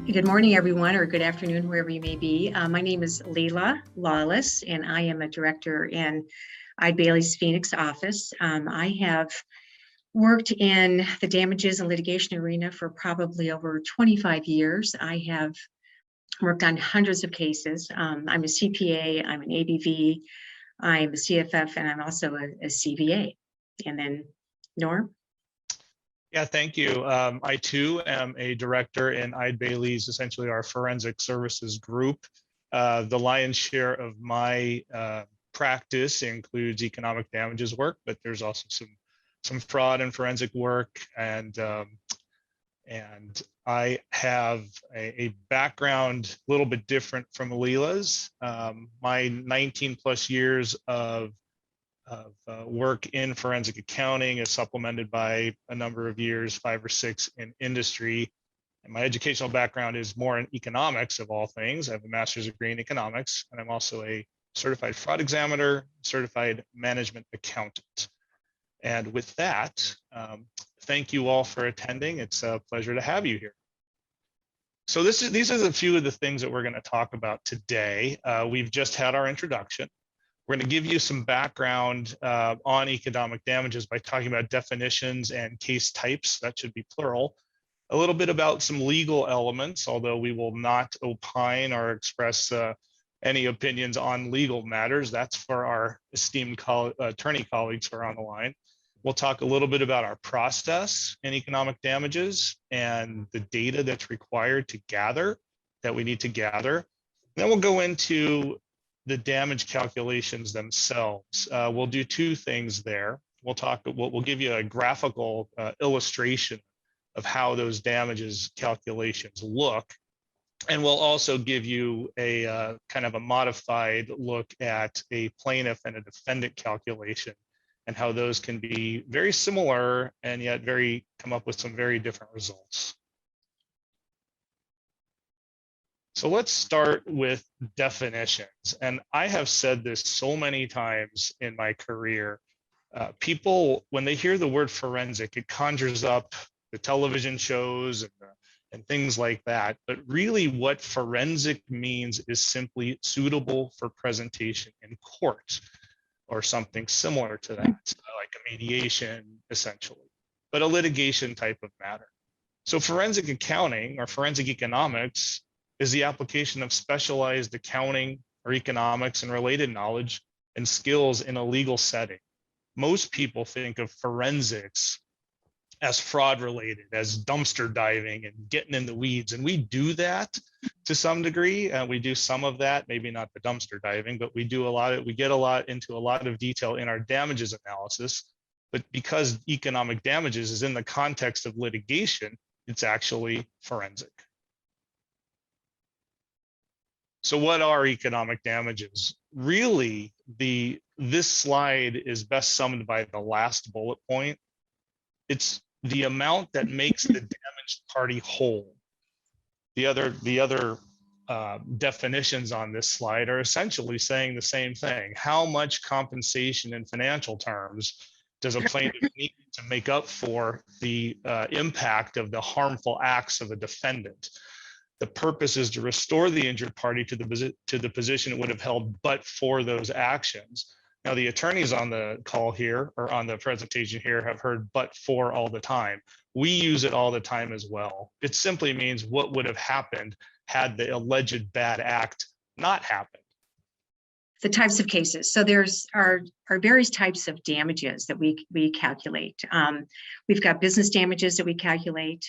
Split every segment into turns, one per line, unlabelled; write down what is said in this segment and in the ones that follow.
Good morning, everyone, or good afternoon, wherever you may be. My name is Leila Lawless, and I am a director in Eide Bailly's Phoenix office. I have worked in the damages and litigation arena for probably over 25 years. I have worked on hundreds of cases. I'm a CPA, I'm an ABV, I'm a CFF, and I'm also a CVA. And then Norm?
Yeah, thank you. I too am a director in Eide Bailly's, essentially our forensic services group. The lion's share of my practice includes economic damages work, but there's also some fraud and forensic work, and I have a background a little bit different from Leila's. My 19 plus years of work in forensic accounting is supplemented by a number of years, 5 or 6 in industry. And my educational background is more in economics of all things. I have a master's degree in economics, and I'm also a certified fraud examiner, certified management accountant. And with that, thank you all for attending. It's a pleasure to have you here. So these are a few of the things that we're going to talk about today. We've just had our introduction. We're going to give you some background on economic damages by talking about definitions and case types. That should be plural. A little bit about some legal elements, although we will not opine or express any opinions on legal matters. That's for our esteemed attorney colleagues who are on the line. We'll talk a little bit about our process in economic damages and the data that's required to gather, that we need to gather. Then we'll go into the damage calculations themselves. We'll do 2 things there. We'll give you a graphical illustration of how those damages calculations look. And we'll also give you a kind of a modified look at a plaintiff and a defendant calculation and how those can be very similar and yet come up with some very different results. So let's start with definitions. And I have said this so many times in my career. People, when they hear the word forensic, it conjures up the television shows and things like that. But really what forensic means is simply suitable for presentation in court or something similar to that, like a mediation, essentially, but a litigation type of matter. So forensic accounting or forensic economics is the application of specialized accounting or economics and related knowledge and skills in a legal setting. Most people think of forensics as fraud related, as dumpster diving and getting in the weeds. And we do that to some degree. We do some of that, maybe not the dumpster diving, but we get into a lot of detail in our damages analysis. But because economic damages is in the context of litigation, it's actually forensic. So what are economic damages? Really, this slide is best summed by the last bullet point. It's the amount that makes the damaged party whole. The other definitions on this slide are essentially saying the same thing. How much compensation in financial terms does a plaintiff need to make up for the impact of the harmful acts of a defendant? The purpose is to restore the injured party to the position it would have held but for those actions. Now, the attorneys on the call here or on the presentation here have heard but for all the time. We use it all the time as well. It simply means what would have happened had the alleged bad act not happened.
The types of cases. So there's our various types of damages that we calculate. We've got business damages that we calculate,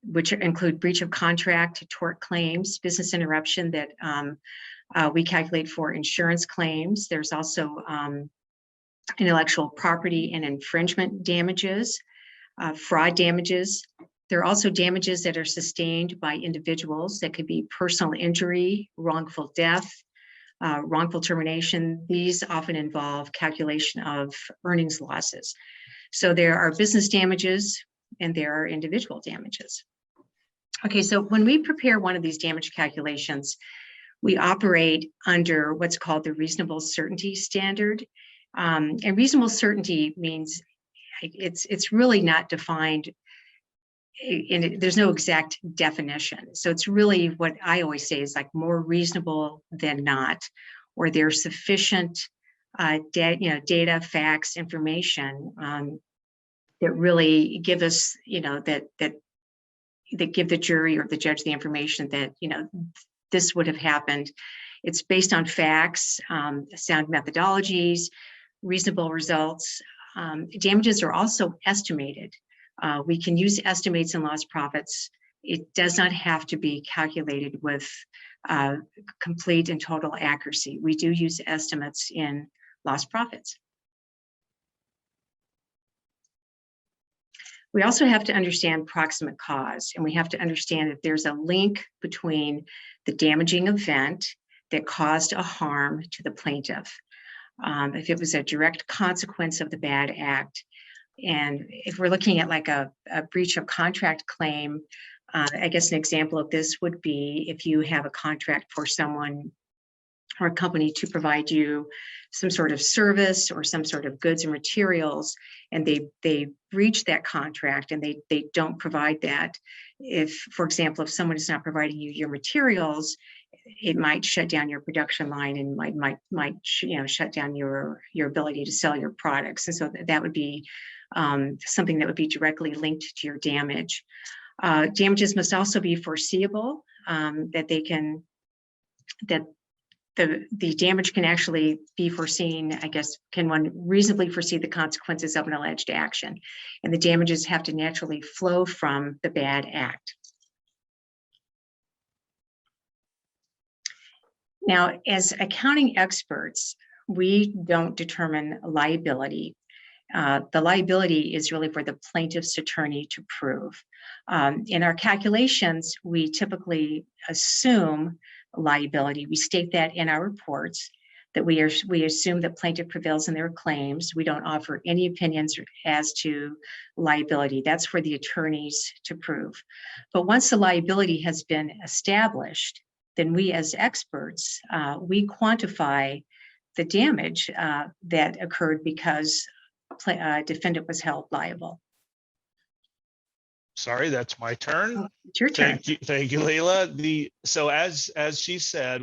which include breach of contract, tort claims, business interruption that we calculate for insurance claims. There's also intellectual property and infringement damages, fraud damages. There are also damages that are sustained by individuals that could be personal injury, wrongful death, wrongful termination. These often involve calculation of earnings losses. So there are business damages and there are individual damages. Okay, so when we prepare one of these damage calculations, we operate under what's called the reasonable certainty standard. And reasonable certainty means it's really not defined there's no exact definition. So it's really what I always say is like more reasonable than not, or there's sufficient data, facts, information that really give us, that give the jury or the judge the information that, this would have happened. It's based on facts, sound methodologies, reasonable results. Damages are also estimated. We can use estimates and lost profits. It does not have to be calculated with complete and total accuracy. We do use estimates in lost profits. We also have to understand proximate cause, and we have to understand that there's a link between the damaging event that caused a harm to the plaintiff. If it was a direct consequence of the bad act, and if we're looking at like a breach of contract claim, I guess an example of this would be if you have a contract for someone or a company to provide you some sort of service or some sort of goods or materials, and they breach that contract and they don't provide that. If, for example, if someone is not providing you your materials, it might shut down your production line and might shut down your ability to sell your products. And so that would be something that would be directly linked to your damage. Damages must also be foreseeable, that the damage can actually be foreseen. I guess, can one reasonably foresee the consequences of an alleged action? And the damages have to naturally flow from the bad act. Now, as accounting experts, we don't determine liability. The liability is really for the plaintiff's attorney to prove. In our calculations, we typically assume liability. We state that in our reports, that we assume that plaintiff prevails in their claims. We don't offer any opinions as to liability. That's for the attorneys to prove. But once the liability has been established, then we as experts, we quantify the damage that occurred because a defendant was held liable.
Sorry, that's my turn.
Oh, it's your turn.
Thank you, Leila. So as she said,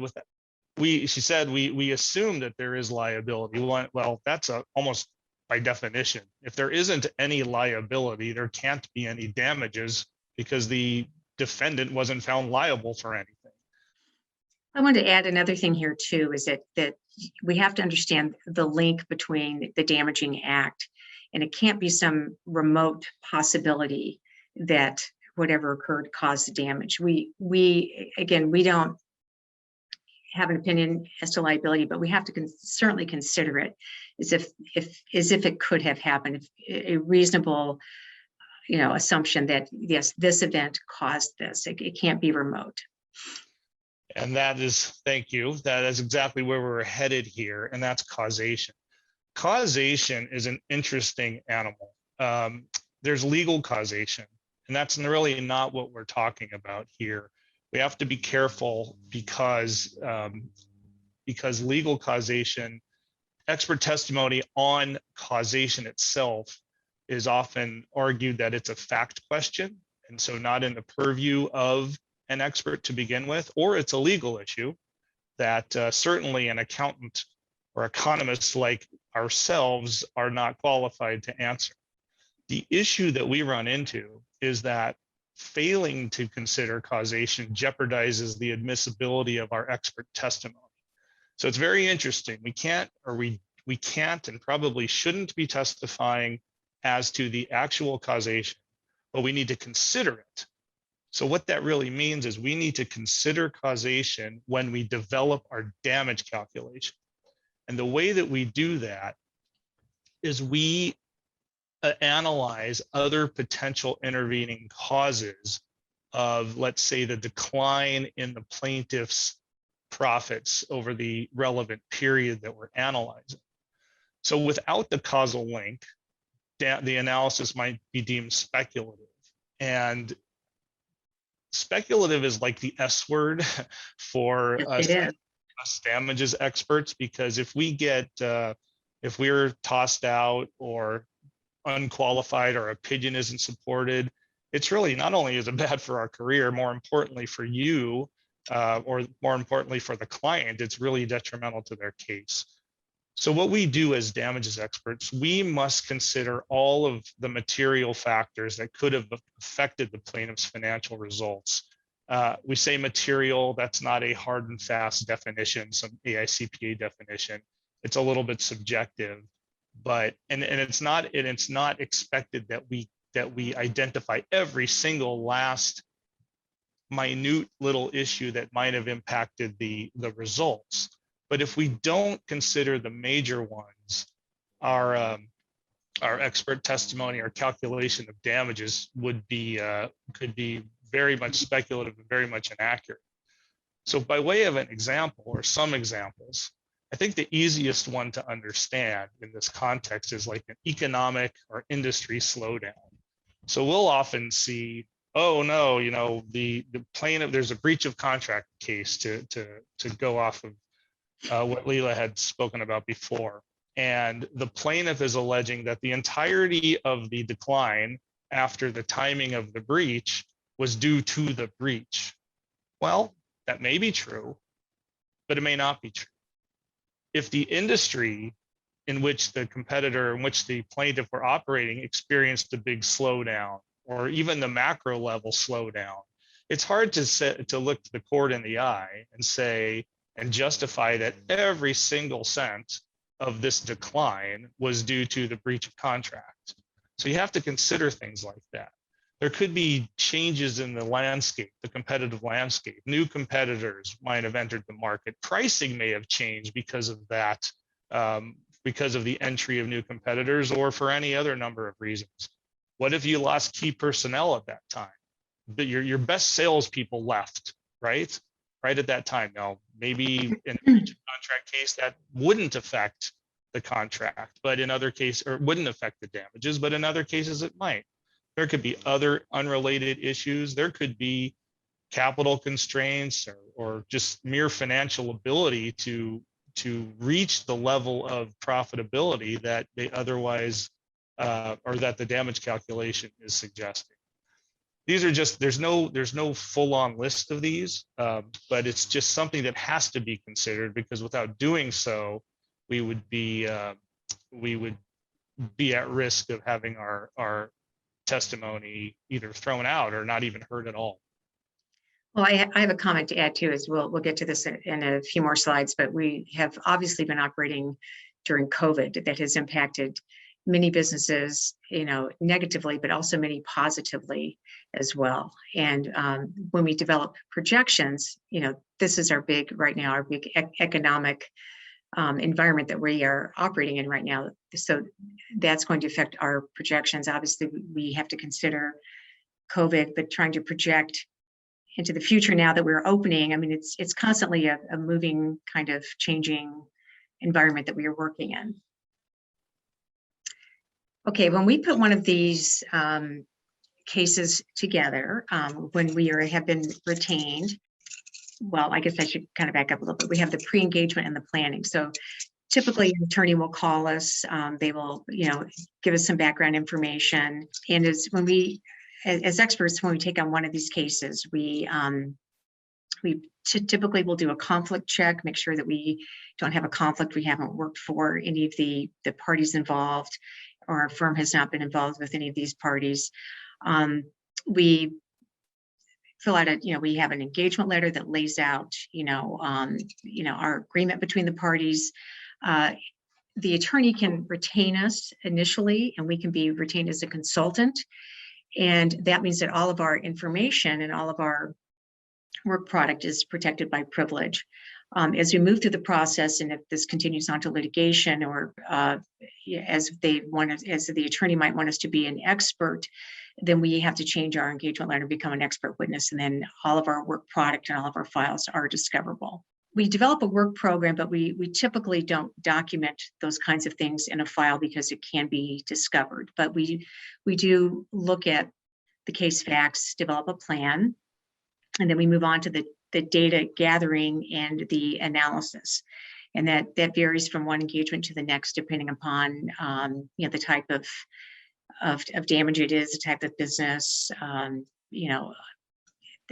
we assume that there is liability. Well, that's almost by definition. If there isn't any liability, there can't be any damages because the defendant wasn't found liable for anything.
I want to add another thing here too, is that we have to understand the link between the damaging act, and it can't be some remote possibility that whatever occurred caused the damage. We don't have an opinion as to liability, but we have to certainly consider it as if it could have happened, a reasonable assumption that yes, this event caused this. It can't be remote.
And that is, thank you, that is exactly where we're headed here, and that's causation. Causation is an interesting animal. There's legal causation, and that's really not what we're talking about here. We have to be careful because legal causation, expert testimony on causation itself is often argued that it's a fact question, and so not in the purview of an expert to begin with, or it's a legal issue that certainly an accountant or economist like ourselves are not qualified to answer. The issue that we run into is that failing to consider causation jeopardizes the admissibility of our expert testimony. So it's very interesting. We can't and probably shouldn't be testifying as to the actual causation, but we need to consider it. So what that really means is we need to consider causation when we develop our damage calculation. And the way that we do that is we analyze other potential intervening causes of, let's say, the decline in the plaintiff's profits over the relevant period that we're analyzing. So without the causal link, the analysis might be deemed speculative. And speculative is like the S word for us damages experts, because if we're tossed out or unqualified, our opinion isn't supported, it's really not only is it bad for our career, more importantly for you, or more importantly for the client, it's really detrimental to their case. So what we do as damages experts, we must consider all of the material factors that could have affected the plaintiff's financial results. We say material, that's not a hard and fast definition, some AICPA definition. It's a little bit subjective, but and it's not expected that we identify every single last minute little issue that might have impacted the results. But if we don't consider the major ones, our expert testimony, our calculation of damages would be could be very much speculative and very much inaccurate. So by way of an example or some examples, I think the easiest one to understand in this context is like an economic or industry slowdown. So we'll often see, oh no, you know, the plaintiff, there's a breach of contract case to go off of what Leila had spoken about before. And the plaintiff is alleging that the entirety of the decline after the timing of the breach was due to the breach. Well, that may be true, but it may not be true. If the industry in which the competitor, in which the plaintiff were operating experienced a big slowdown, or even the macro level slowdown, it's hard to look the court in the eye and say, and justify that every single cent of this decline was due to the breach of contract. So you have to consider things like that. There could be changes in the landscape, the competitive landscape. New competitors might have entered the market. Pricing may have changed because of that, because of the entry of new competitors, or for any other number of reasons. What if you lost key personnel at that time? But your best salespeople left, right? Right at that time. Now, maybe in a breach of contract case that wouldn't affect the contract, but in other cases, or wouldn't affect the damages, but in other cases it might. There could be other unrelated issues. There could be capital constraints or just mere financial ability to reach the level of profitability that they otherwise, or that the damage calculation is suggesting. These are just, there's no full-on list of these, but it's just something that has to be considered, because without doing so, we would be at risk of having our testimony either thrown out or not even heard at all.
Well, I have a comment to add too, as we'll get to this in a few more slides, but we have obviously been operating during COVID that has impacted many businesses, you know, negatively, but also many positively as well. And when we develop projections, you know, this is our big right now, our big economic environment that we are operating in right now. So that's going to affect our projections. Obviously, we have to consider COVID, but trying to project into the future now that we're opening, I mean, it's constantly a moving, kind of changing environment that we are working in. Okay, when we put one of these cases together, when we have been retained, well, I guess I should kind of back up a little bit. We have the pre-engagement and the planning. So typically an attorney will call us, they will, you know, give us some background information. And as experts, when we take on one of these cases, we typically will do a conflict check, make sure that we don't have a conflict, we haven't worked for any of the parties involved, or our firm has not been involved with any of these parties. We fill out we have an engagement letter that lays out, our agreement between the parties. The attorney can retain us initially, and we can be retained as a consultant. And that means that all of our information and all of our work product is protected by privilege. As we move through the process, and if this continues on to litigation, or as the attorney might want us to be an expert, then we have to change our engagement letter and become an expert witness, and then all of our work product and all of our files are discoverable. We develop a work program, but we typically don't document those kinds of things in a file because it can be discovered. But we do look at the case facts, develop a plan, and then we move on to the data gathering and the analysis. And that varies from one engagement to the next, depending upon the type of of damage it is, the type of business. You know,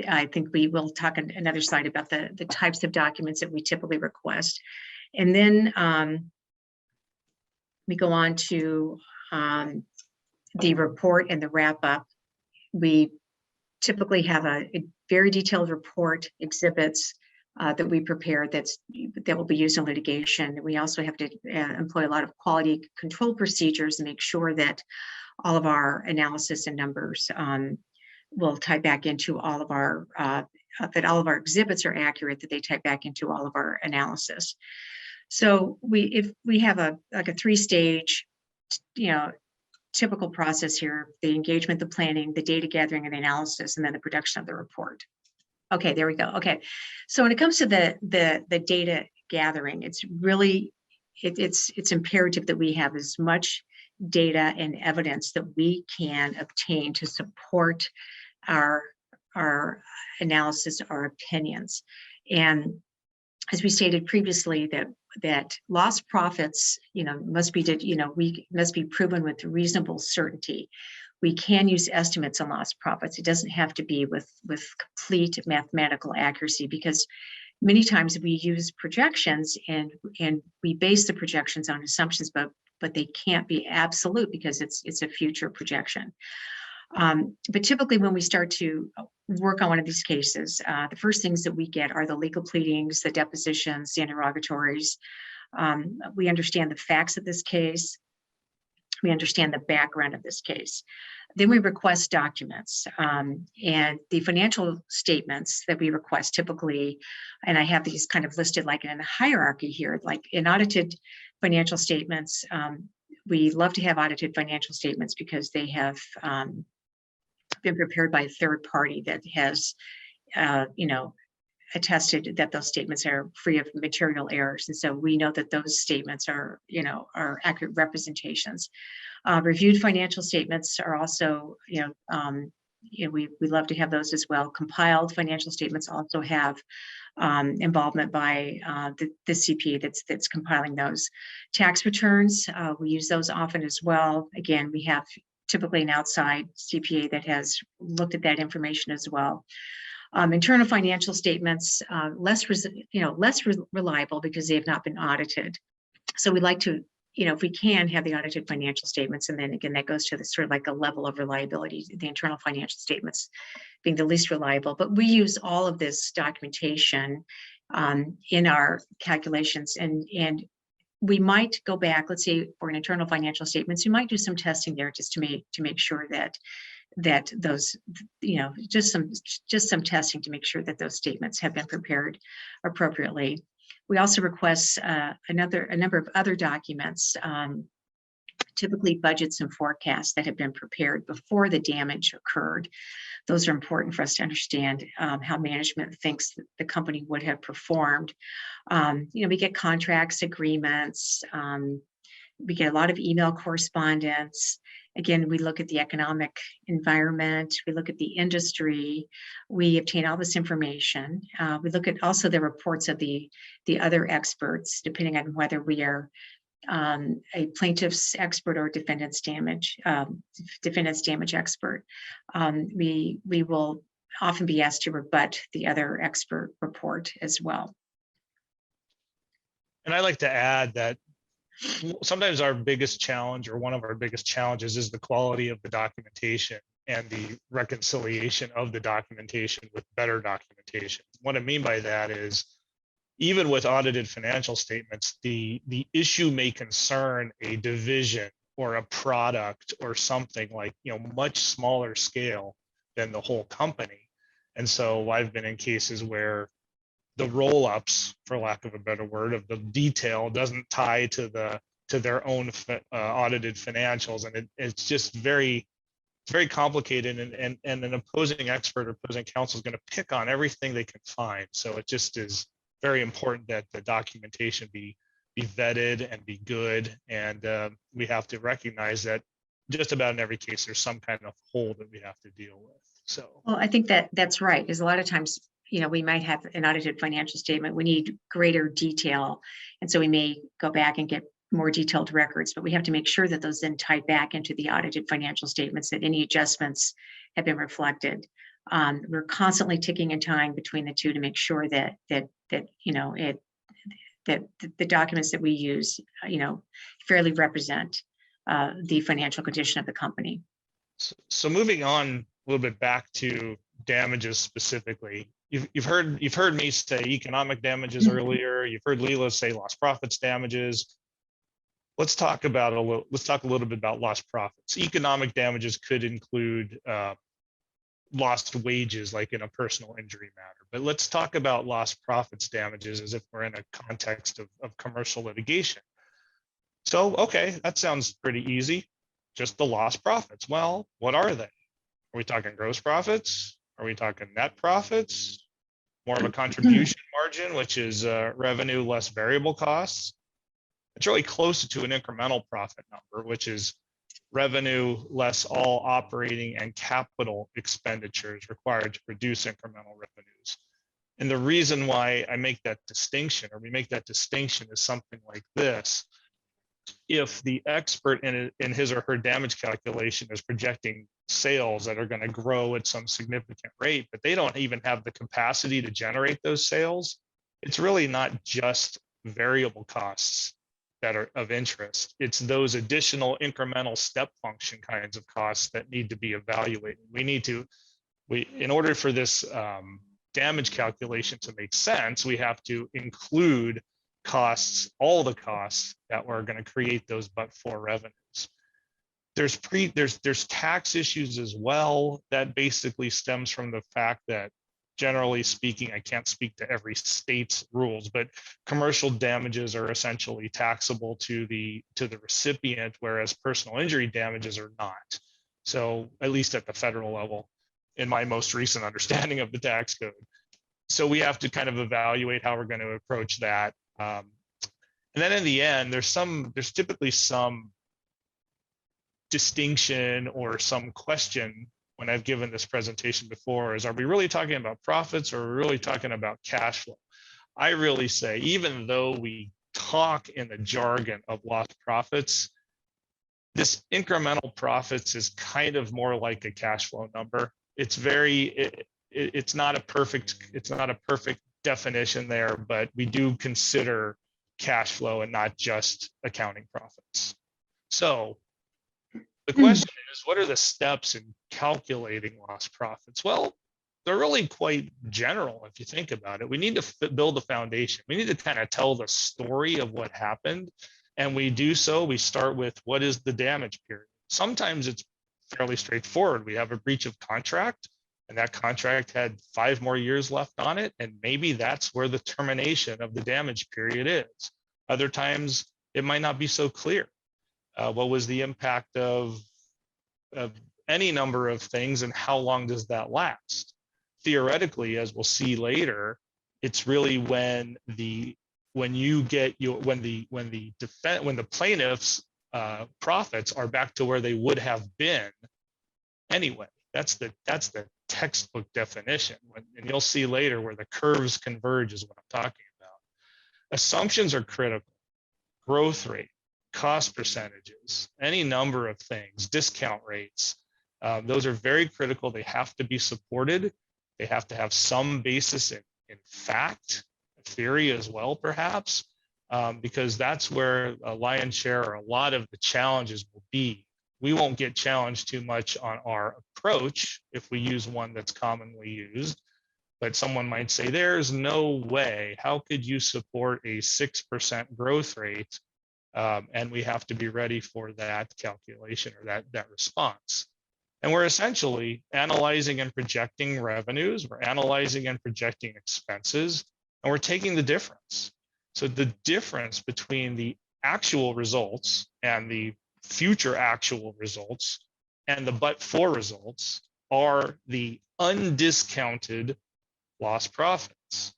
I think we will talk on another slide about the types of documents that we typically request. And then we go on to the report and the wrap up. We typically have a very detailed report, exhibits that we prepare that will be used in litigation. We also have to employ a lot of quality control procedures and make sure that all of our analysis and numbers will tie back into all of our, that all of our exhibits are accurate, that they tie back into all of our analysis. So if we have like a 3-stage, typical process here: the engagement, the planning, the data gathering and analysis, and then the production of the report. Okay, there we go. Okay, so when it comes to the data gathering, it's really, it's imperative that we have as much data and evidence that we can obtain to support our analysis, our opinions. And as we stated previously, that lost profits, must be proven with reasonable certainty. We can use estimates on lost profits. It doesn't have to be with complete mathematical accuracy, because many times we use projections and we base the projections on assumptions, but they can't be absolute because it's a future projection. But typically when we start to work on one of these cases, the first things that we get are the legal pleadings, the depositions, the interrogatories. We understand the facts of this case. We understand the background of this case. Then we request documents, and the financial statements that we request typically, and I have these kind of listed like in a hierarchy here, like in audited financial statements. We love to have audited financial statements because they have been prepared by a third party that has, attested that those statements are free of material errors. And so we know that those statements are accurate representations. Reviewed financial statements are also, we love to have those as well. Compiled financial statements also have involvement by the CPA that's compiling those. Tax returns, we use those often as well. Again, we have typically an outside CPA that has looked at that information as well. Internal financial statements, less reliable because they have not been audited. So we like to, if we can, have the audited financial statements, and then again, that goes to the sort of like a level of reliability, the internal financial statements being the least reliable. But we use all of this documentation in our calculations, and we might go back, let's say for an internal financial statements, we might do some testing there just to make sure that those, just some testing to make sure that those statements have been prepared appropriately. We also request a number of other documents, typically budgets and forecasts that have been prepared before the damage occurred. Those are important for us to understand how management thinks that the company would have performed. We get contracts, agreements, we get a lot of email correspondence. Again, we look at the economic environment, we look at the industry, we obtain all this information. We look at also the reports of the other experts, depending on whether we are a plaintiff's expert or defendant's damage expert. We will often be asked to rebut the other expert report as well.
And I like to add that sometimes our biggest challenge, or one of our biggest challenges, is the quality of the documentation and the reconciliation of the documentation with better documentation. What I mean by that is, even with audited financial statements, the issue may concern a division or a product or something like, much smaller scale than the whole company. And so I've been in cases where the roll-ups, for lack of a better word, of the detail doesn't tie to their own audited financials, and it's just very complicated. And an opposing expert or opposing counsel is going to pick on everything they can find. So it just is very important that the documentation be vetted and be good. And we have to recognize that just about in every case there's some kind of hole that we have to deal with. So,
well, I think that's right, because a lot of times, we might have an audited financial statement. We need greater detail. And so we may go back and get more detailed records, but we have to make sure that those then tie back into the audited financial statements, that any adjustments have been reflected. We're constantly ticking and tying between the two to make sure that you know that the documents that we use, you know, fairly represent the financial condition of the company.
So moving on a little bit back to damages specifically, you've heard me say economic damages earlier. You've heard Leila say lost profits damages. Let's talk a little bit about lost profits. Economic damages could include lost wages, like in a personal injury matter. But let's talk about lost profits damages as if we're in a context of commercial litigation. So, okay, that sounds pretty easy. Just the lost profits. Well, what are they? Are we talking gross profits? Are we talking net profits? More of a contribution margin, which is revenue less variable costs. It's really closer to an incremental profit number, which is revenue less all operating and capital expenditures required to produce incremental revenues. And the reason why I make that distinction, or we make that distinction, is something like this. If the expert in his or her damage calculation is projecting sales that are going to grow at some significant rate, but they don't even have the capacity to generate those sales, it's really not just variable costs that are of interest. It's those additional incremental step function kinds of costs that need to be evaluated. In order for this damage calculation to make sense, we have to include costs, all the costs that were going to create those but-for revenues. There's tax issues as well. That basically stems from the fact that, generally speaking, I can't speak to every state's rules, but commercial damages are essentially taxable to the recipient, whereas personal injury damages are not. So at least at the federal level, in my most recent understanding of the tax code. So we have to kind of evaluate how we're going to approach that. And then in the end, there's typically some distinction or some question when I've given this presentation before is, are we really talking about profits or are we really talking about cash flow? I really say, even though we talk in the jargon of lost profits, this incremental profits is kind of more like a cash flow number. It's not a perfect definition there, but we do consider cash flow and not just accounting profits. So the question is, what are the steps in calculating lost profits? Well, they're really quite general if you think about it. We need to build a foundation. We need to kind of tell the story of what happened. And we do so, we start with, what is the damage period? Sometimes it's fairly straightforward. We have a breach of contract, and that contract had 5 more years left on it, and maybe that's where the termination of the damage period is. Other times, it might not be so clear. What was the impact of any number of things, and how long does that last? Theoretically, as we'll see later, it's really when the plaintiff's profits are back to where they would have been anyway. That's the textbook definition. And you'll see later where the curves converge is what I'm talking about. Assumptions are critical. Growth rate, cost percentages, any number of things, discount rates, those are very critical. They have to be supported. They have to have some basis in fact, theory as well, perhaps, because that's where a lion's share or a lot of the challenges will be. We won't get challenged too much on our approach if we use one that's commonly used, but someone might say, there's no way, how could you support a 6% growth rate? And we have to be ready for that calculation or that response. And we're essentially analyzing and projecting revenues, we're analyzing and projecting expenses, and we're taking the difference. So the difference between the actual results and the future actual results and the but-for results are the undiscounted lost profits.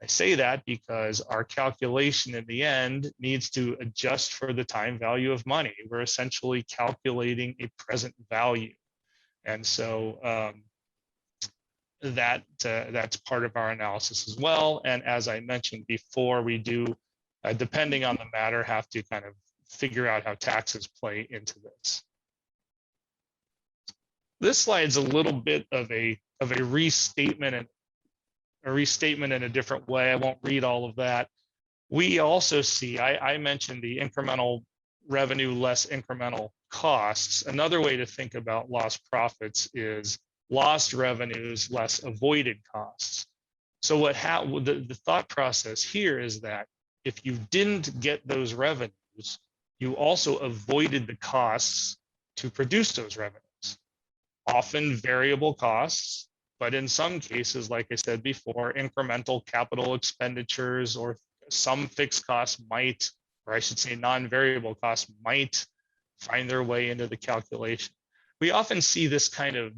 I say that because our calculation in the end needs to adjust for the time value of money. We're essentially calculating a present value. And so that's part of our analysis as well. And as I mentioned before, we do depending on the matter, have to kind of figure out how taxes play into this. This slide's a little bit of a restatement and a restatement in a different way. I won't read all of that. We also see, I mentioned the incremental revenue less incremental costs. Another way to think about lost profits is lost revenues less avoided costs. So the thought process here is that if you didn't get those revenues, you also avoided the costs to produce those revenues. Often variable costs, but in some cases, like I said before, incremental capital expenditures or some fixed costs might, or I should say non-variable costs might find their way into the calculation. We often see this kind of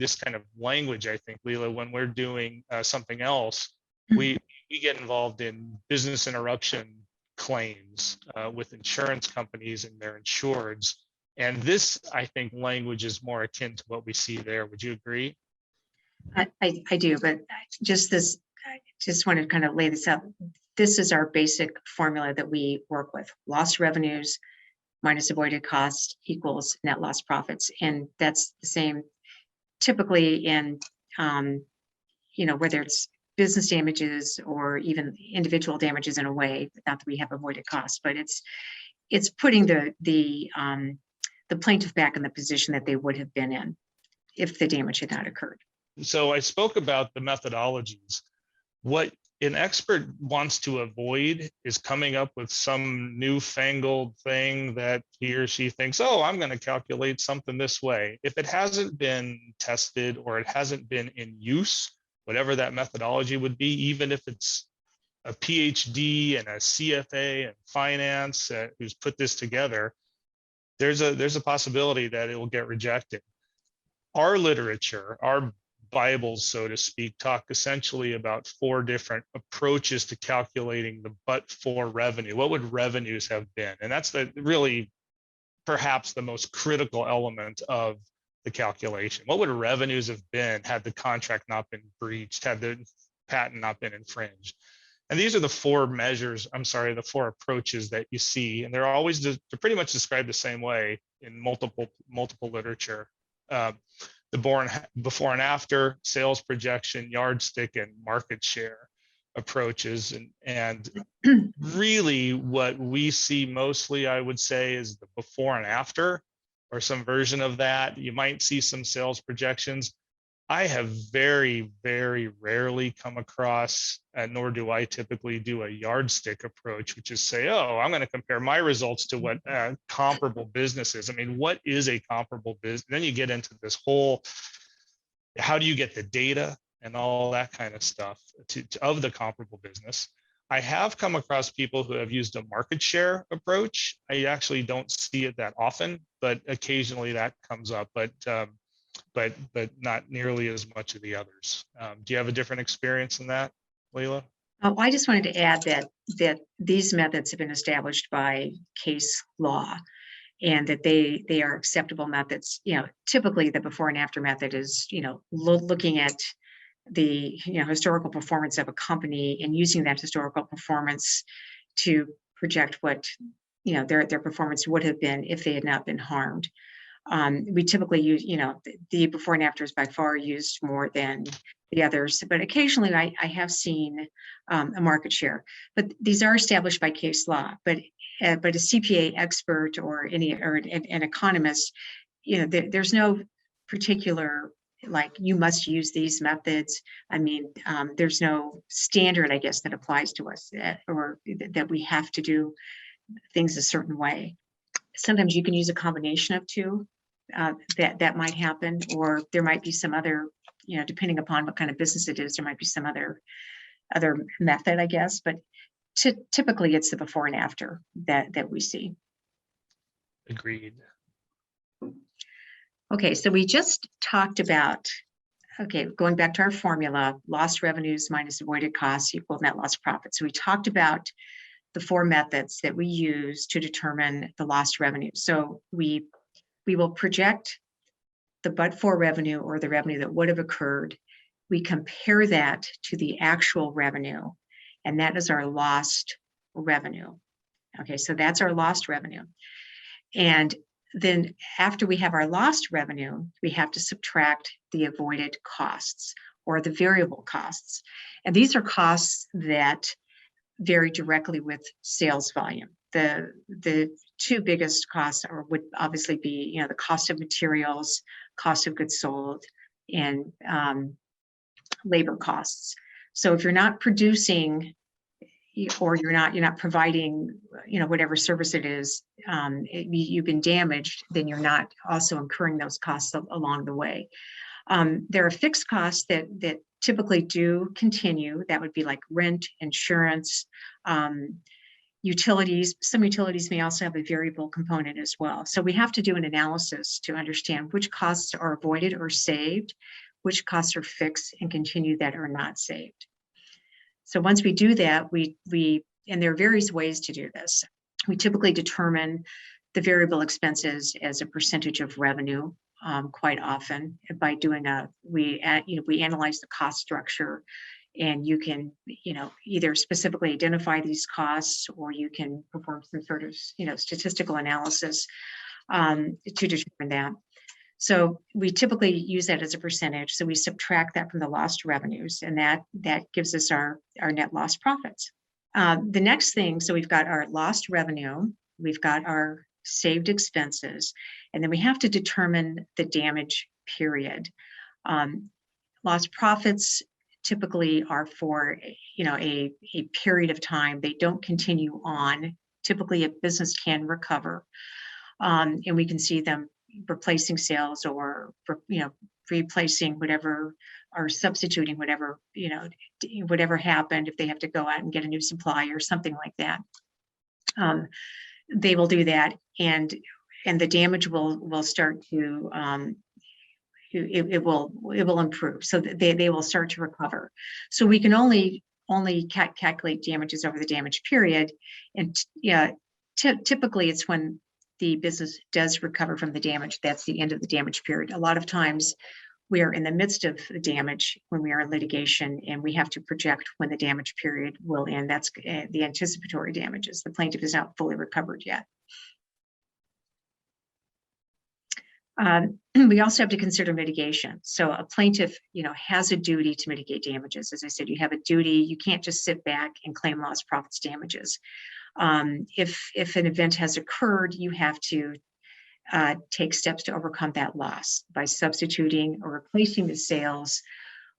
language, I think, Leila, when we're doing something else. We get involved in business interruption claims with insurance companies and their insureds. And this, I think, language is more akin to what we see there. Would you agree?
I do, but just I just want to kind of lay this out. This is our basic formula that we work with. Lost revenues minus avoided costs equals net lost profits. And that's the same typically in, whether it's business damages or even individual damages in a way, not that we have avoided costs, but it's putting the plaintiff back in the position that they would have been in if the damage had not occurred.
So I spoke about the methodologies. What an expert wants to avoid is coming up with some newfangled thing that he or she thinks, oh, I'm going to calculate something this way. If it hasn't been tested or it hasn't been in use, whatever that methodology would be, even if it's a PhD and a CFA and finance who's put this together, there's a possibility that it will get rejected. Our literature, our Bibles, so to speak, talk essentially about 4 different approaches to calculating the but-for revenue. What would revenues have been? And that's really perhaps the most critical element of the calculation. What would revenues have been had the contract not been breached, had the patent not been infringed? And these are the 4 measures, the 4 approaches that you see, and they're pretty much described the same way in multiple literature. The before and after, sales projection, yardstick, and market share approaches. And really what we see mostly, I would say, is the before and after, or some version of that. You might see some sales projections. I have very, very rarely come across, nor do I typically do a yardstick approach, which is say, oh, I'm going to compare my results to what comparable businesses. I mean, what is a comparable business? Then you get into this whole, how do you get the data and all that kind of stuff of the comparable business? I have come across people who have used a market share approach. I actually don't see it that often, but occasionally that comes up. But not nearly as much of the others. Do you have a different experience in that, Leila?
I just wanted to add that these methods have been established by case law, and that they are acceptable methods. Typically the before and after method is, looking at the historical performance of a company and using that historical performance to project what their performance would have been if they had not been harmed. We typically use, the before and after is by far used more than the others, but occasionally I have seen a market share. But these are established by case law. But a CPA expert or an economist, there's no particular like you must use these methods. I mean, there's no standard, I guess, that applies to us or that we have to do things a certain way. Sometimes you can use a combination of 2 that might happen, or there might be some other, depending upon what kind of business it is, there might be some other method, I guess. But typically it's the before and after that we see.
Agreed.
Okay, so we just talked about, going back to our formula, lost revenues minus avoided costs equal net lost profits. So we talked about the 4 methods that we use to determine the lost revenue. So we will project the but-for revenue, or the revenue that would have occurred. We compare that to the actual revenue, and that is our lost revenue. Okay, so that's our lost revenue. And then after we have our lost revenue, we have to subtract the avoided costs or the variable costs. And these are costs that vary directly with sales volume. The two biggest costs would obviously be, the cost of materials, cost of goods sold, and labor costs. So if you're not producing, or you're not providing, whatever service it is, you've been damaged, then you're not also incurring those costs along the way. There are fixed costs that typically do continue. That would be like rent, insurance, utilities. Some utilities may also have a variable component as well. So we have to do an analysis to understand which costs are avoided or saved, which costs are fixed and continue that are not saved. So once we do that, and there are various ways to do this. We typically determine the variable expenses as a percentage of revenue quite often by doing we analyze the cost structure, and you can, either specifically identify these costs, or you can perform some sort of, statistical analysis to determine that. So we typically use that as a percentage. So we subtract that from the lost revenues, and that gives us our net lost profits. The next thing, so we've got our lost revenue, we've got our saved expenses, and then we have to determine the damage period. Lost profits typically are for, a period of time. They don't continue on. Typically, a business can recover, and we can see them replacing sales, or replacing whatever, or substituting whatever, whatever happened. If they have to go out and get a new supply or something like that, they will do that, and the damage will start to it will improve. So they will start to recover. So we can only calculate damages over the damage period, and typically it's when the business does recover from the damage. That's the end of the damage period. A lot of times we are in the midst of the damage when we are in litigation, and we have to project when the damage period will end. That's the anticipatory damages. The plaintiff is not fully recovered yet. We also have to consider mitigation. So a plaintiff, has a duty to mitigate damages. As I said, you have a duty. You can't just sit back and claim lost profits damages. If an event has occurred, you have to take steps to overcome that loss by substituting or replacing the sales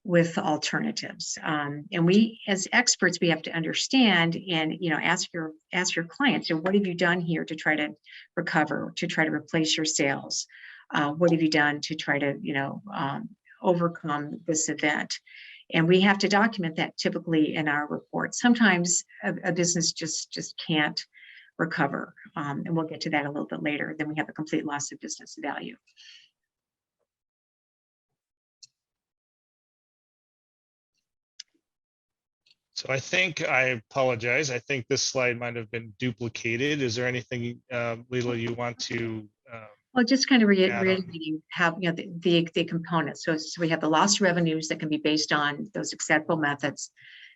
with alternatives. And we, as experts, we have to understand and ask your clients, so what have you done here to try to recover, to try to replace your sales? What have you done to try to overcome this event? And we have to document that typically in our report. Sometimes a business just can't recover, and we'll get to that a little bit later. Then we have a complete loss of business value.
So I apologize. I think this slide might have been duplicated. Is there anything, Leila, you want to?
Well, just kind of reiterating how, the components. So we have the lost revenues that can be based on those acceptable methods,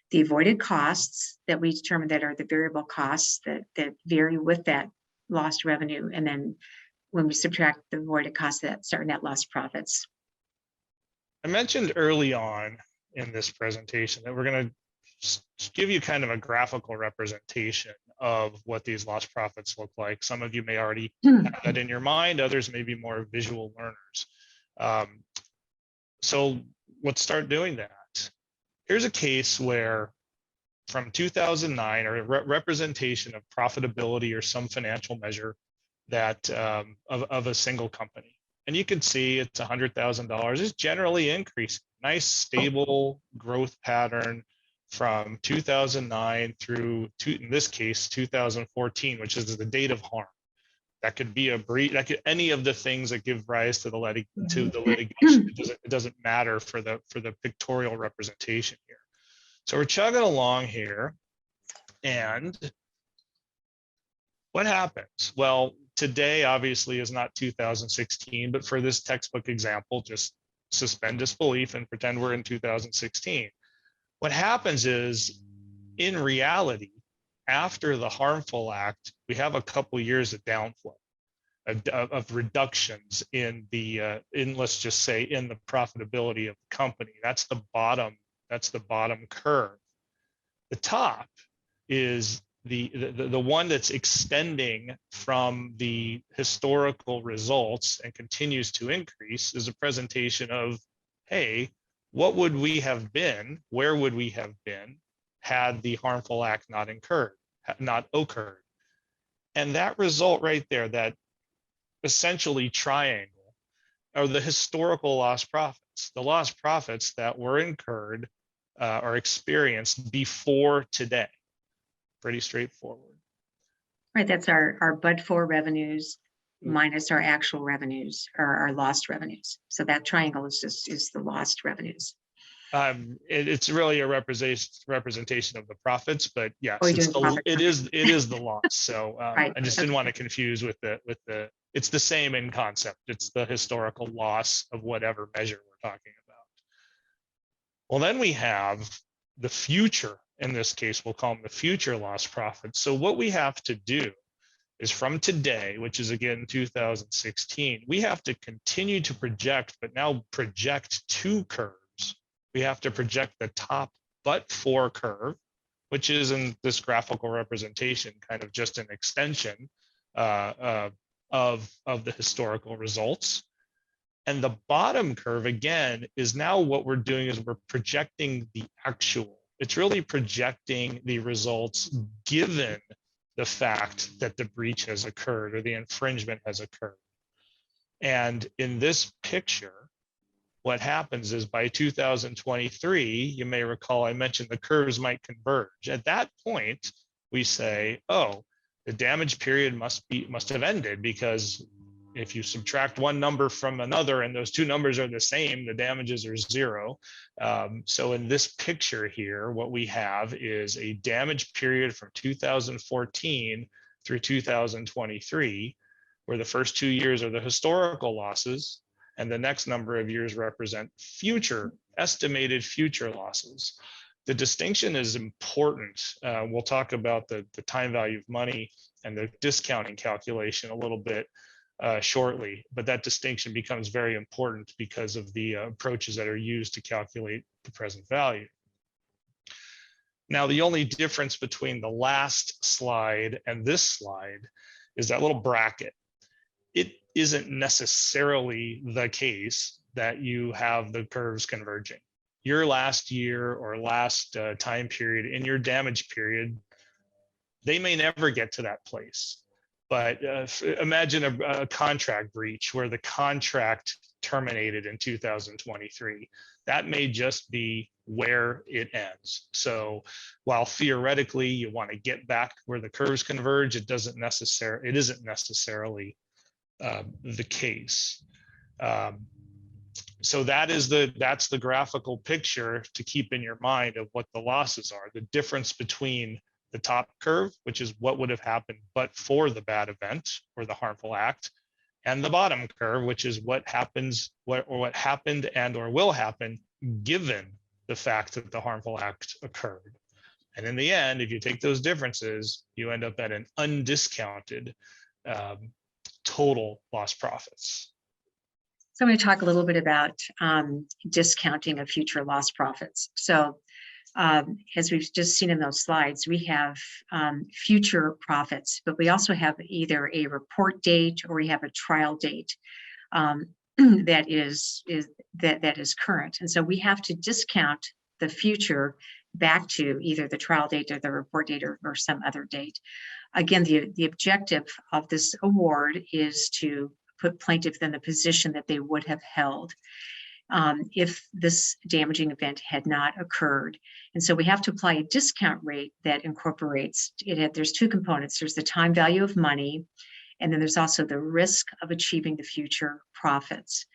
the avoided costs that we determine that are the variable costs that vary with that lost revenue. And then when we subtract the avoided costs, that's our net lost profits.
I mentioned early on in this presentation that we're going to give you kind of a graphical representation of what these lost profits look like. Some of you may already have that in your mind, others may be more visual learners. So let's start doing that. Here's a case where from 2009, or a representation of profitability or some financial measure that of a single company. And you can see it's $100,000. It's generally increasing. Nice, stable growth pattern from 2009 through, in this case, 2014, which is the date of harm. That could be a breach. That could any of the things that give rise to the litigation. It doesn't matter for the pictorial representation here. So we're chugging along here, and what happens? Well, today obviously is not 2016, but for this textbook example, just suspend disbelief and pretend we're in 2016. What happens is, in reality, after the harmful act, we have a couple years of downflow, of reductions in the let's just say in the profitability of the company. That's the bottom curve. The top is the one that's extending from the historical results and continues to increase, is a presentation of, hey, what would we have been, where would we have been had the harmful act not occurred. And that result right there, that essentially triangle, are the historical lost profits, the lost profits that were incurred or experienced before today. Pretty straightforward.
Right, that's our but-for revenues minus our actual revenues, or our lost revenues. So that triangle is the lost revenues.
It's really a representation of the profits, but yes,
Oh,
it is the loss. So
right.
I just didn't want to confuse with the it's the same in concept. It's the historical loss of whatever measure we're talking about. Well, then we have the future. In this case, we'll call them the future lost profits. So what we have to do is, from today, which is again 2016, we have to continue to project, but now project two curves. We have to project the top but-for curve, which is in this graphical representation kind of just an extension of the historical results. And the bottom curve, again, is now what we're doing is we're projecting the actual. It's really projecting the results given the fact that the breach has occurred or the infringement has occurred. And in this picture, what happens is by 2023, you may recall I mentioned the curves might converge. At that point, we say, oh, the damage period must have ended, because if you subtract one number from another and those two numbers are the same, the damages are zero. So in this picture here, what we have is a damage period from 2014 through 2023, where the first 2 years are the historical losses, and the next number of years represent estimated future losses. The distinction is important. We'll talk about the time value of money and the discounting calculation a little bit shortly, but that distinction becomes very important because of the approaches that are used to calculate the present value. Now, the only difference between the last slide and this slide is that little bracket. It isn't necessarily the case that you have the curves converging. Your last year or last time period in your damage period, they may never get to that place. But imagine a contract breach where the contract terminated in 2023. That may just be where it ends. So while theoretically you want to get back where the curves converge, it isn't necessarily the case. So that's the graphical picture to keep in your mind of what the losses are. The difference between the top curve, which is what would have happened but for the bad event or the harmful act, and the bottom curve, which is what happened and or will happen given the fact that the harmful act occurred. And in the end, if you take those differences, you end up at an undiscounted total lost profits.
So I'm going to talk a little bit about discounting of future lost profits. So as we've just seen in those slides, we have future profits, but we also have either a report date or we have a trial date that is current. And so we have to discount the future back to either the trial date or the report date or some other date. Again, the objective of this award is to put plaintiff in the position that they would have held if this damaging event had not occurred. And so we have to apply a discount rate that incorporates it. There's two components. There's the time value of money, and then there's also the risk of achieving the future profits,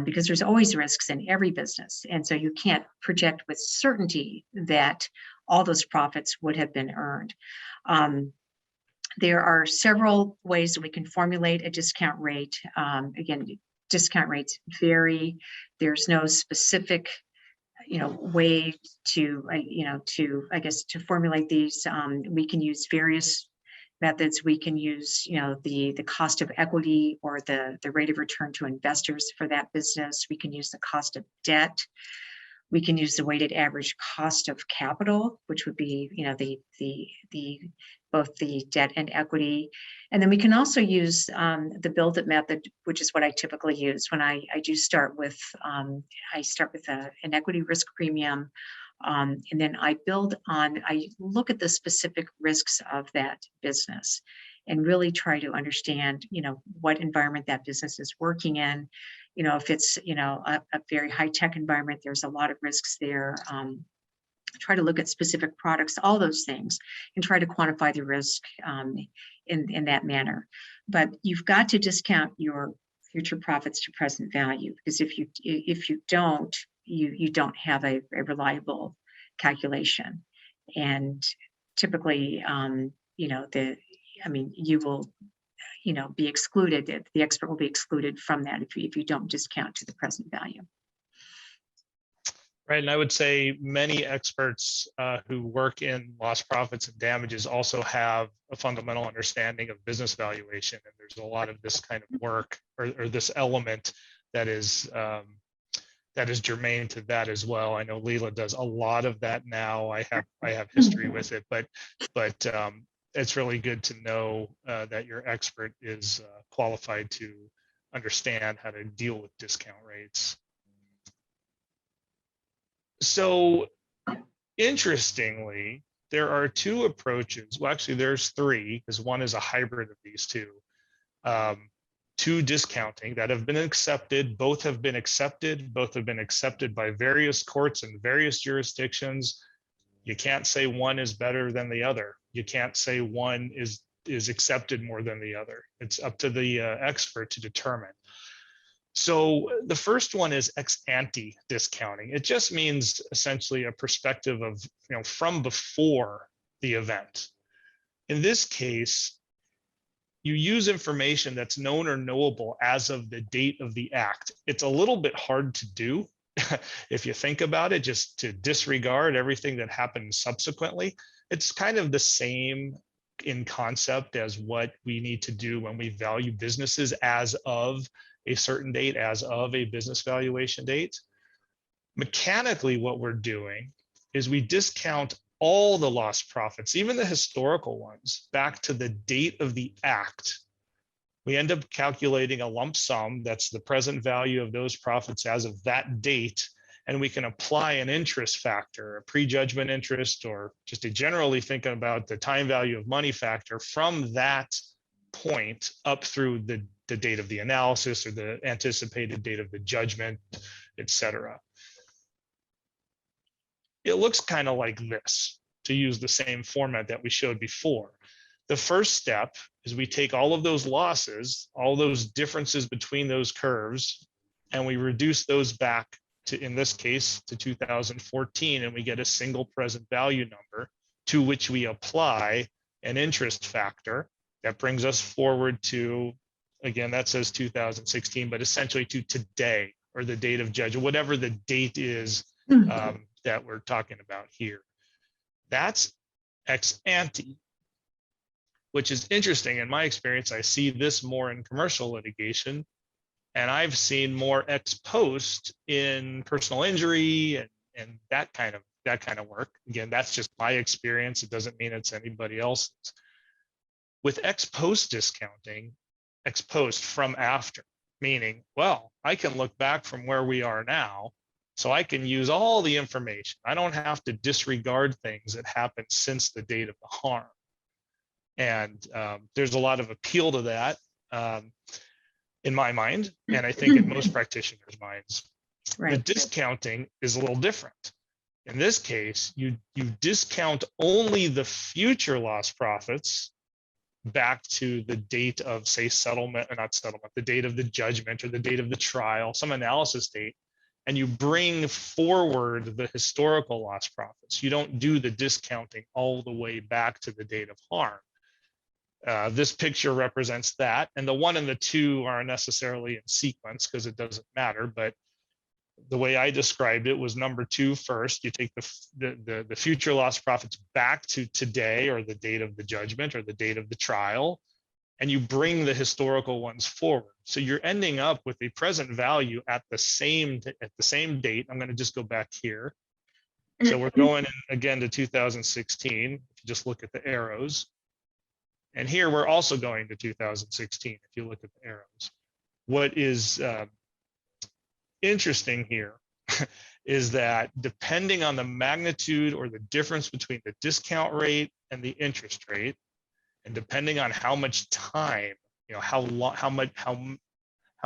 because there's always risks in every business. And so you can't project with certainty that all those profits would have been earned. There are several ways that we can formulate a discount rate. Again, discount rates vary. There's no specific way to, I guess, to formulate these. We can use various methods. We can use, the cost of equity or the rate of return to investors for that business. We can use the cost of debt. We can use the weighted average cost of capital, which would be, the both the debt and equity. And then we can also use the build it method, which is what I typically use when I do start with, I start with an equity risk premium. And then I look at the specific risks of that business and really try to understand, what environment that business is working in. If it's, a very high tech environment, there's a lot of risks there. Try to look at specific products, all those things, and try to quantify the risk in that manner. But you've got to discount your future profits to present value, because if you don't, you don't have a reliable calculation. And typically, you will, be excluded. The expert will be excluded from that if you don't discount to the present value.
Right, and I would say many experts who work in lost profits and damages also have a fundamental understanding of business valuation, and there's a lot of this kind of work or this element that is germane to that as well. I know Leela does a lot of that now. I have history with it, but it's really good to know that your expert is qualified to understand how to deal with discount rates. So interestingly, there are two approaches. Well, actually, there's three, because one is a hybrid of these two, to discounting that have been accepted. Both have been accepted. Both have been accepted by various courts and various jurisdictions. You can't say one is better than the other. You can't say one is accepted more than the other. It's up to the expert to determine. So the first one is ex ante discounting. It just means essentially a perspective of, from before the event. In this case, you use information that's known or knowable as of the date of the act. It's a little bit hard to do if you think about it, just to disregard everything that happened subsequently. It's kind of the same in concept as what we need to do when we value businesses as of a certain date, as of a business valuation date. Mechanically, what we're doing is we discount all the lost profits, even the historical ones, back to the date of the act. We end up calculating a lump sum that's the present value of those profits as of that date, and we can apply an interest factor, a prejudgment interest, or just a generally thinking about the time value of money factor from that point up through the date of the analysis or the anticipated date of the judgment, etc. It looks kind of like this, to use the same format that we showed before. The first step is we take all of those losses, all those differences between those curves, and we reduce those back to, in this case, to 2014, and we get a single present value number to which we apply an interest factor that brings us forward to, again, that says 2016, but essentially to today, or the date of judgment, whatever the date is that we're talking about here. That's ex ante, which is interesting. In my experience, I see this more in commercial litigation, and I've seen more ex post in personal injury and that kind of work. Again, that's just my experience. It doesn't mean it's anybody else's. With ex post discounting, ex post from after, meaning, well, I can look back from where we are now, so I can use all the information. I don't have to disregard things that happened since the date of the harm. And there's a lot of appeal to that in my mind, and I think in most practitioners' minds. Right. The discounting is a little different. In this case, you discount only the future lost profits back to the date of, say, settlement, or not settlement, the date of the judgment or the date of the trial, some analysis date, and you bring forward the historical lost profits. You don't do the discounting all the way back to the date of harm. This picture represents that, and the 1 and the 2 aren't necessarily in sequence because it doesn't matter, but The way I described it was number 2 first. You take the future lost profits back to today, or the date of the judgment, or the date of the trial, and you bring the historical ones forward. So you're ending up with a present value at the same date. I'm going to just go back here. So we're going in again to 2016. If you just look at the arrows, and here we're also going to 2016. If you look at the arrows, what is interesting here is that depending on the magnitude or the difference between the discount rate and the interest rate, and depending on how much time, how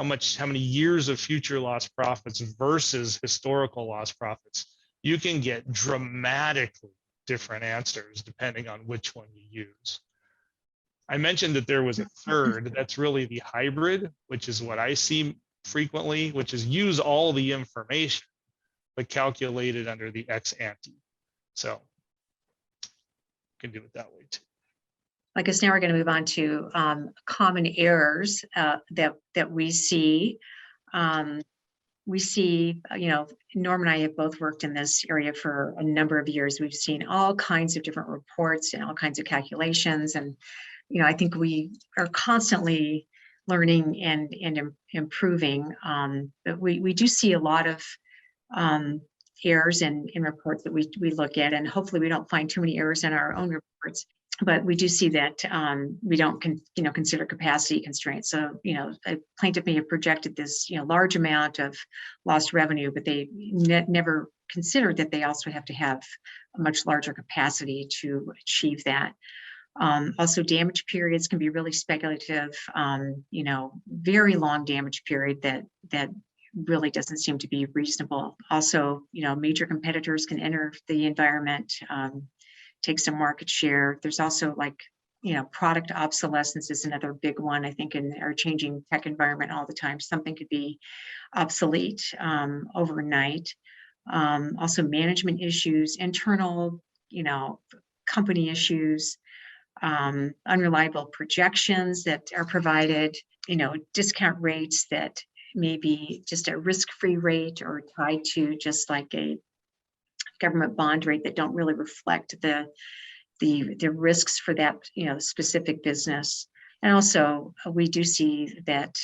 many years of future lost profits versus historical lost profits, you can get dramatically different answers depending on which one you use. I mentioned that there was a third. That's really the hybrid, which is what I see frequently, which is use all the information, but calculate it under the ex ante. So you can do it that way too.
I guess now we're going to move on to common errors that we see. We see, Norm and I have both worked in this area for a number of years. We've seen all kinds of different reports and all kinds of calculations. And, I think we are constantly learning and improving. But we do see a lot of errors in reports that we look at, and hopefully we don't find too many errors in our own reports. But we do see that we don't consider capacity constraints. So, a plaintiff may have projected this large amount of lost revenue, but they never considered that they also have to have a much larger capacity to achieve that. Also, damage periods can be really speculative. Very long damage period that really doesn't seem to be reasonable. Also, major competitors can enter the environment. Take some market share. There's also product obsolescence is another big one. I think in our changing tech environment all the time, something could be obsolete overnight. Also management issues, internal, company issues, unreliable projections that are provided, discount rates that may be just a risk-free rate or tied to just like a government bond rate that don't really reflect the risks for that specific business. And also we do see that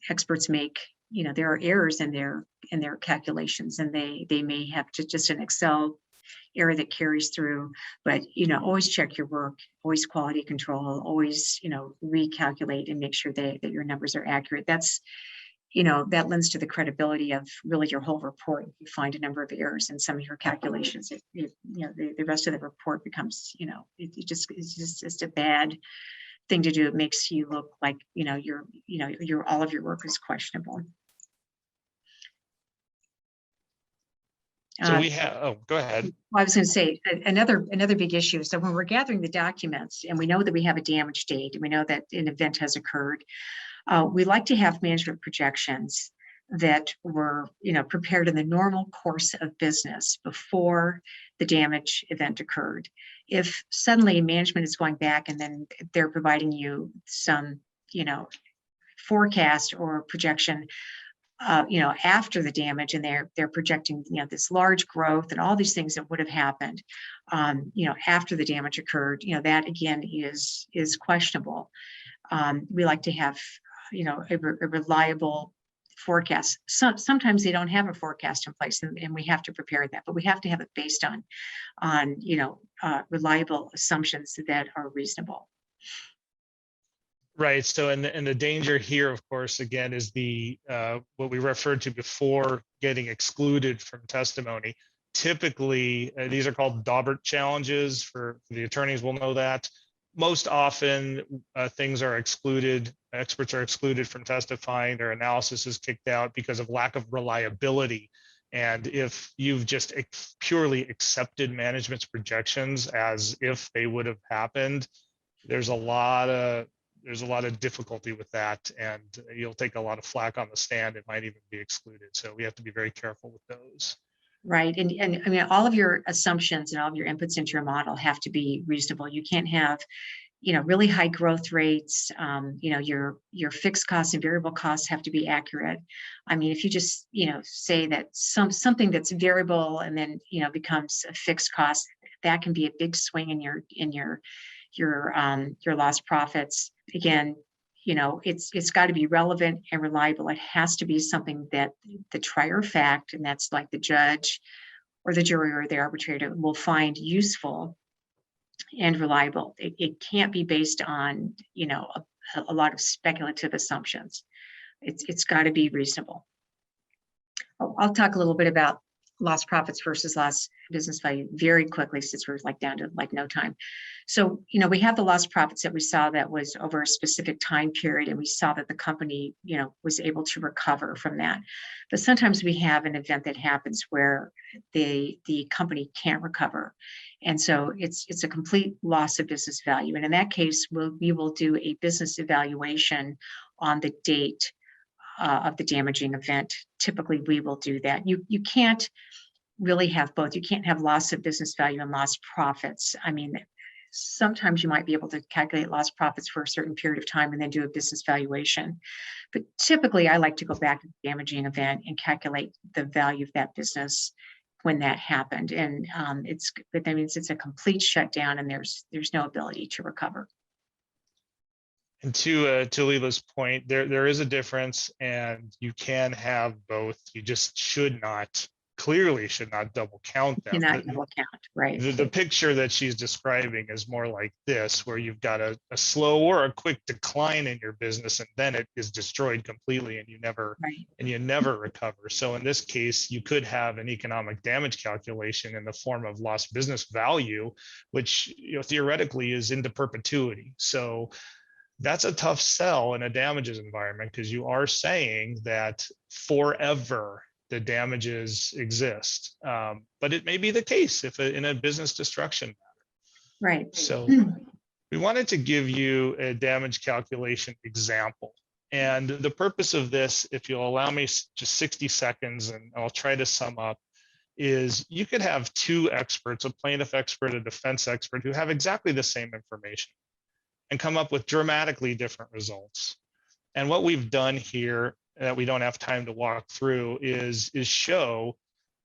experts make there are errors in their calculations, and they may have just an Excel error that carries through. But always check your work, always quality control, always recalculate and make sure that your numbers are accurate. That's that lends to the credibility of really your whole report. If you find a number of errors in some of your calculations, the rest of the report becomes, it's just a bad thing to do. It makes you look like, all of your work is questionable.
So we have, go ahead.
I was going to say another big issue. So when we're gathering the documents and we know that we have a damage date and we know that an event has occurred, we like to have management projections that were, prepared in the normal course of business before the damage event occurred. If suddenly management is going back and then they're providing you some, forecast or projection, after the damage, and they're projecting, this large growth and all these things that would have happened, after the damage occurred, that again is questionable. We like to have a reliable forecast. Sometimes they don't have a forecast in place, and we have to prepare that, but we have to have it based on reliable assumptions that are reasonable.
Right. So, and the danger here, of course, again, is the what we referred to before, getting excluded from testimony. Typically, these are called Daubert challenges. For the attorneys will know that. Most often, things are excluded. Experts are excluded from testifying. Their analysis is kicked out because of lack of reliability. And if you've just purely accepted management's projections as if they would have happened, there's a lot of difficulty with that, and you'll take a lot of flack on the stand. It might even be excluded. So we have to be very careful with those.
Right. And I mean, all of your assumptions and all of your inputs into your model have to be reasonable. You can't have, really high growth rates. Your fixed costs and variable costs have to be accurate. I mean, if you just, say that something that's variable and then, becomes a fixed cost, that can be a big swing in your lost profits. Again, it's got to be relevant and reliable. It has to be something that the trier of fact, and that's like the judge or the jury or the arbitrator, will find useful and reliable. It can't be based on, a lot of speculative assumptions. It's got to be reasonable. I'll talk a little bit about lost profits versus lost business value very quickly, since we're down to no time. So, we have the lost profits that we saw that was over a specific time period, and we saw that the company, was able to recover from that. But sometimes we have an event that happens where the company can't recover. And so it's a complete loss of business value. And in that case, we will do a business evaluation on the date of the damaging event. Typically, we will do that. You can't really have both. You can't have loss of business value and lost profits. I mean, sometimes you might be able to calculate lost profits for a certain period of time and then do a business valuation. But typically, I like to go back to the damaging event and calculate the value of that business when that happened. And that means it's a complete shutdown and there's no ability to recover.
And to Leila's point, there is a difference, and you can have both. You just clearly should not double count them.
Cannot double count, right?
The picture that she's describing is more like this, where you've got a slow or a quick decline in your business, and then it is destroyed completely, and you never recover. So in this case, you could have an economic damage calculation in the form of lost business value, which theoretically is into perpetuity. So that's a tough sell in a damages environment, because you are saying that forever the damages exist. But it may be the case in a business destruction matter.
Right.
So we wanted to give you a damage calculation example. And the purpose of this, if you'll allow me just 60 seconds, and I'll try to sum up, is you could have two experts, a plaintiff expert, a defense expert, who have exactly the same information and come up with dramatically different results. And what we've done here, that we don't have time to walk through, is show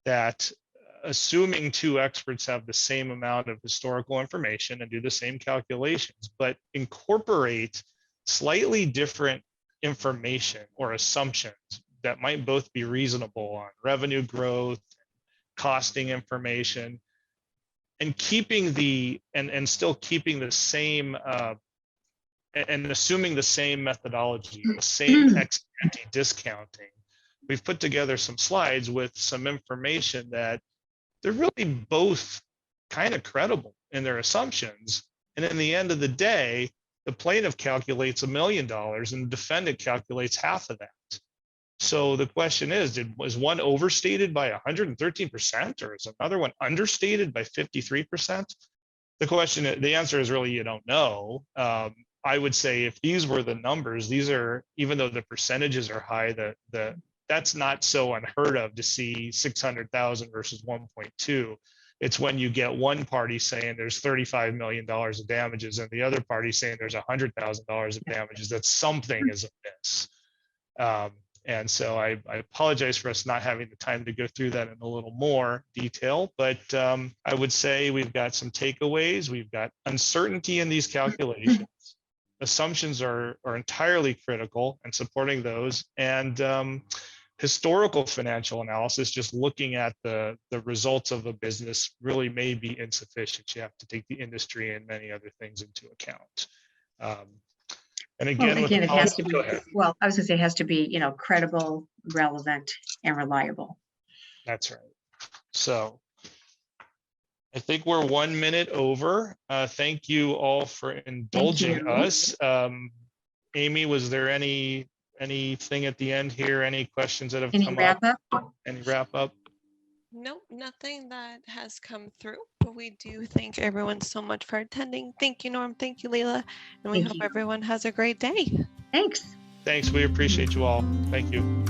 that assuming two experts have the same amount of historical information and do the same calculations, but incorporate slightly different information or assumptions that might both be reasonable on revenue growth, costing information, and still keeping the same and assuming the same methodology, the same ex-ante discounting. We've put together some slides with some information that they're really both kind of credible in their assumptions. And in the end of the day, the plaintiff calculates $1 million and the defendant calculates half of that. So the question is, was one overstated by 113%, or is another one understated by 53%? The answer is really, you don't know. I would say if these were the numbers, these are, even though the percentages are high, that's not so unheard of to see 600,000 versus 1.2. It's when you get one party saying there's $35 million of damages and the other party saying there's $100,000 of damages, that something is amiss. And so I apologize for us not having the time to go through that in a little more detail, but I would say we've got some takeaways. We've got uncertainty in these calculations. Assumptions are entirely critical and supporting those, and historical financial analysis, just looking at the results of a business, really may be insufficient. You have to take the industry and many other things into account. And again,
it has to be, well, I was gonna say it has to be, credible, relevant, and reliable.
That's right. So I think we're 1 minute over. Thank you all for indulging us. Amy, was there anything at the end here? Any questions that have come up? Any wrap up?
Nope, nothing that has come through, but we do thank everyone so much for attending. Thank you, Norm. Thank you, Leila. And we hope everyone has a great day.
Thanks.
Thanks. We appreciate you all. Thank you.